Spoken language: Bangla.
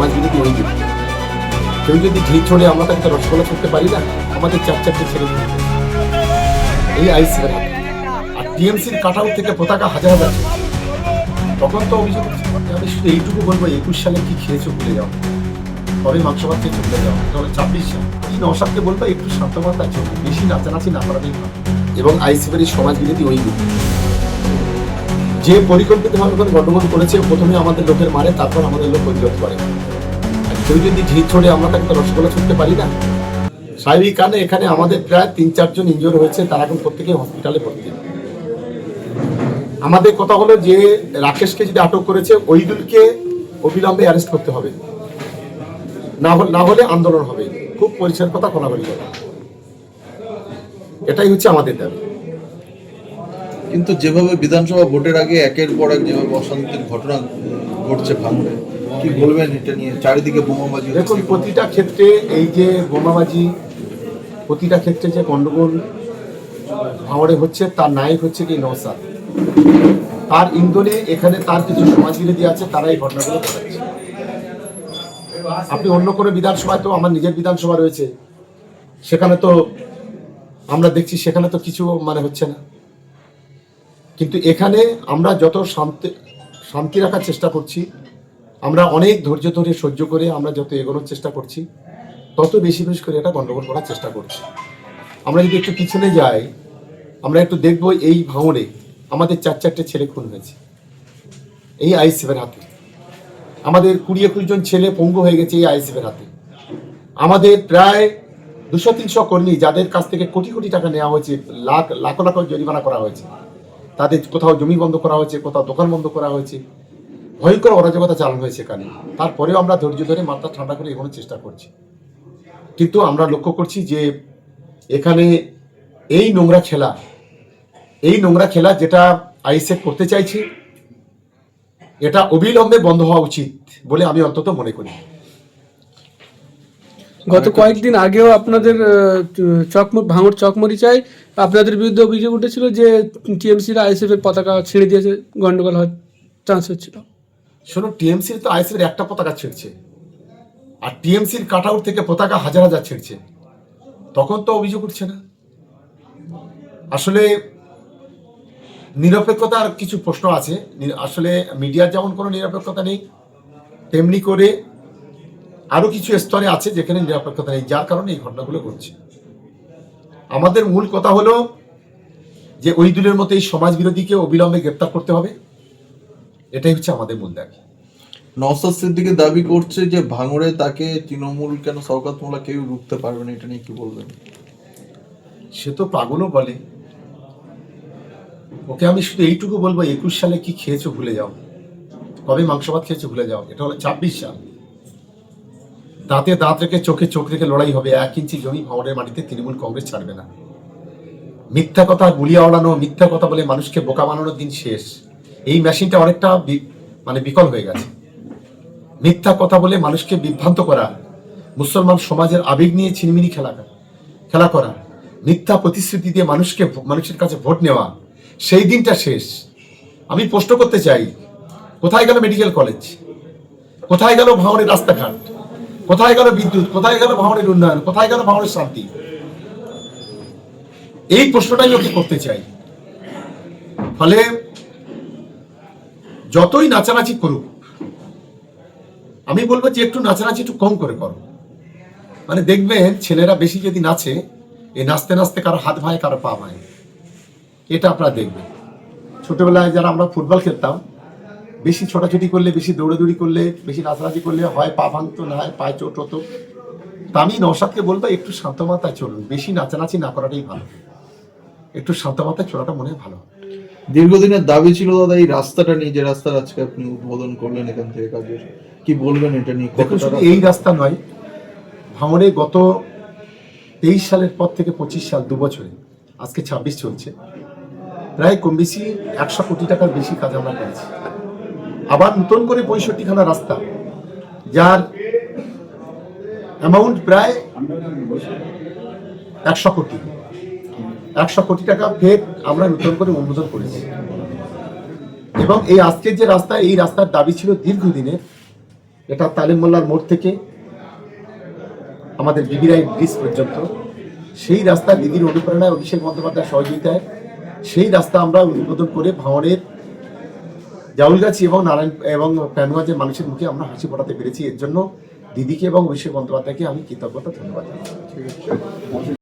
সমাজ বিরোধী ওই দিন কেউ যদি ঢিল ছড়ে আমরা তাকে রসগোল্লা করতে পারি না, আমাদের চারটে ছেলে এই আইসির হাতে। আর টিএমসির কাটাউট থেকে পতাকা হাজার হাজার, তখন তো অভিযোগ হচ্ছে। আমি শুধু এইটুকু বলবো, 21 সালে কি খেয়েছো ভুলে যাও, তবে মাংস ভাত খেয়েছো ভুলে যাও। তাহলে 26 সাল এই নওশাদকে বলবো একটু শান্তমাতা চলবে, বেশি নাচানাচি না করাটাই ভালো। এবং আইসিএফের সমাজ বিরোধী ওই দিন যে পরিকল্পিতভাবে করে গণ্ডগোল করেছে, প্রথমে আমাদের লোকের মারে, তারপর আমাদের লোক প্রতিরোধ করে। কেউ যদি ঢিল ছড়ে আমরা তাকে তো রসগোল্লা ছুটতে পারি না। স্বাভাবিক কারণে এখানে আমাদের প্রায় 3-4 জন ইনজিওর হয়েছে, তারা এখন প্রত্যেকে হসপিটালে ভর্তি। আমাদের কথা হলো যে রাকেশকে যদি আটক করেছে, ওইদুলকে অবিলম্বে অ্যারেস্ট করতে হবে, না হলে আন্দোলন হবে। খুব পরিষ্কার কথা, খোলাখুলি কথা, এটাই হচ্ছে আমাদের দাবি। কিন্তু যেভাবে বিধানসভা ভোটের আগে একের পর এক যেভাবে অশান্তির ঘটনা ঘটছে ভাঙড়ে, কি বলবেন এটা নিয়ে? চারিদিকে বোমাবাজি। দেখুন, প্রতিটা ক্ষেত্রে এই যে বোমাবাজি, প্রতিটা ক্ষেত্রে যে গন্ডগোল ভাঙড়ে হচ্ছে, তার নায়ক হচ্ছে কি নওশাদ। তার ইন্ধনে এখানে তার কিছু সমাজ বিরোধী আছে, তারা এই ঘটনাগুলো ঘটাচ্ছে। আপনি অন্য কোনো বিধানসভায়, তো আমার নিজের বিধানসভা রয়েছে, সেখানে তো আমরা দেখছি সেখানে তো কিছু হচ্ছে না। কিন্তু এখানে আমরা যত শান্তি রাখার চেষ্টা করছি, আমরা অনেক ধৈর্য ধরে সহ্য করে আমরা যত এগোনোর চেষ্টা করছি, তত বেশি করে এটা গণ্ডগোল করার চেষ্টা করছি। আমরা যদি একটু পিছনে যাই, আমরা একটু দেখব এই ভাঙড়ে আমাদের 4-4টে ছেলে খুন হয়েছে এই আইসিএফের হাতে। আমাদের 20-21 জন ছেলে পঙ্গু হয়ে গেছে এই আইসিএফের হাতে। আমাদের প্রায় 200-300 কর্মী, যাদের কাছ থেকে কোটি কোটি টাকা নেওয়া হয়েছে, লাখ লাখ জরিমানা করা হয়েছে, তাদের কোথাও জমি বন্ধ করা হয়েছে, কোথাও দোকান বন্ধ করা হয়েছে, ভয়ঙ্কর অরাজকতা চালানো হয়েছে এখানে। তারপরেও আমরা ধৈর্য ধরে মাথা ঠান্ডা করে এগোনোর চেষ্টা করছি। কিন্তু আমরা লক্ষ্য করছি যে এখানে এই নোংরা খেলা যেটা আইএসএফ করতে চাইছে, এটা অবিলম্বে বন্ধ হওয়া উচিত বলে আমি অন্তত মনে করি। গত কয়েকদিন আগেও আপনাদের ভাঙড় চকমরিচায় আপনাদের বিরুদ্ধে অভিযোগ উঠেছিল যে টিএমসিরা আইএসএফ এর পতাকা ছেড়ে দিয়েছে, গন্ডগোল হওয়ার চান্স হচ্ছিল। শোনো, টিএমসির তো আইএসএফের একটা পতাকা ছিঁড়ছে, আর টিএমসির কাটআউট থেকে পতাকা হাজার হাজার ছিঁড়ছে, তখন তো অভিযোগ উঠছে না। আসলে নিরপেক্ষতার কিছু প্রশ্ন আছে। আসলে মিডিয়ার যেমন কোনো নিরপেক্ষতা নেই, তেমনি করে আরো কিছু স্তরে আছে যেখানে নিরপেক্ষতা নেই, যার কারণে এই ঘটনাগুলো ঘটছে। আমাদের মূল কথা হলো যে ওই দলের মতো এই সমাজ বিরোধীকে অবিলম্বে গ্রেপ্তার করতে হবে, এটাই হচ্ছে আমাদের মূল দাবি। নওশাদ সিদ্দিকী দাবি করছে যে ভাঙড়ে তাকে তৃণমূল কেন, শওকত মোল্লা কেউ রুখতে পারবে না, এটা নিয়ে কি বলবেন? সে তো পাগলও বলে। ওকে আমি শুধু এইটুকু বলবো, 21 সালে কি খেয়েছো ভুলে যাও, কবে মাংস ভাত খেয়েছো ভুলে যাও। এটা হলো 26 সাল। দাঁতে দাঁত রেখে চোখে চোখ রেখে লড়াই হবে। 1 ইঞ্চি জমি ভাঙড়ের মাটিতে তৃণমূল কংগ্রেস ছাড়বে না। মিথ্যা কথা গুলিয়ে ওড়ানো, মিথ্যা কথা বলে মানুষকে বোকা বানানোর দিন শেষ। এই মেশিনটা অনেকটা বিকল হয়ে গেছে। মিথ্যা কথা বলে মানুষকে বিভ্রান্ত করা, মুসলমান সমাজের আবেগ নিয়ে ছিনিমিনি খেলা করা, মিথ্যা প্রতিশ্রুতি দিয়ে মানুষের কাছে ভোট নেওয়া, সেই দিনটা শেষ। আমি প্রশ্ন করতে চাই, কোথায় গেল মেডিকেল কলেজ, কোথায় গেল ভাঙড়ের রাস্তাঘাট, কোথায় গেল বিদ্যুৎ, কোথায় গেল ভাঙড়ের উন্নয়ন, কোথায় গেল ভাঙড়ের শান্তি? এই প্রশ্নটাই ওকে করতে চাই। ফলে যতই নাচানাচি করুক, আমি বলবো যে একটু নাচানাচি একটু কম করে করো। দেখবেন ছেলেরা বেশি যদি নাচে, এই নাচতে নাচতে কারো হাত ভাঙে, কারো পা ভাঙে, এটা আপনারা দেখবেন। ছোটবেলায় যারা আমরা ফুটবল খেলতাম, বেশি ছোটাছুটি করলে, বেশি দৌড়াদৌড়ি করলে, বেশি নাচানাচি করলে হয় পা ভাঙতো, না হয় পায়ে চোট হতো। তা আমি নওশাদকে বলবো একটু শান্ত মাথায় চলুন, বেশি নাচানাচি না করাটাই ভালো, একটু শান্ত মাথায় চলাটা মনে হয় ভালো। দীর্ঘদিনের দাবি ছিল দাদা এই রাস্তাটা নিয়ে, যে রাস্তার আজকে আপনি উদ্বোধন করলেন এখান থেকে কাজের, কি বলবেন এটা নিয়ে? দেখুন, শুধু এই রাস্তা নয়, ভাঙড়ে গত 23 সালের পর থেকে 25 সাল, 2 বছরে, আজকে 26 চলছে, প্রায় কম বেশি 100 কোটি টাকার বেশি কাজ আমরা করেছি। আবার নতুন করে 65খানা রাস্তা, যার অ্যামাউন্ট প্রায় 100 কোটি টাকা ফের আমরা নতুন করে অনুমোদন করেছি। এবং এই আজকের যে রাস্তা, এই রাস্তার দাবি ছিল দীর্ঘদিনের, এটা তালিম মোল্লার মোড় থেকে আমাদের বিবিরাই ব্রিজ পর্যন্ত, সেই রাস্তা দিদির অনুপ্রেরণায়, অভিষেক বন্দ্যোপাধ্যায়ের সহযোগিতায় সেই রাস্তা আমরা উদ্বোধন করে ভাঙড়ের জাউলগাছি এবং নারায়ণ এবং প্যানগঞ্জের মানুষের মুখে আমরা হাসি ফোটাতে পেরেছি। এর জন্য দিদিকে এবং অভিষেক বন্দ্যোপাধ্যায়কে আমি কৃতজ্ঞতা ধন্যবাদ জানাই।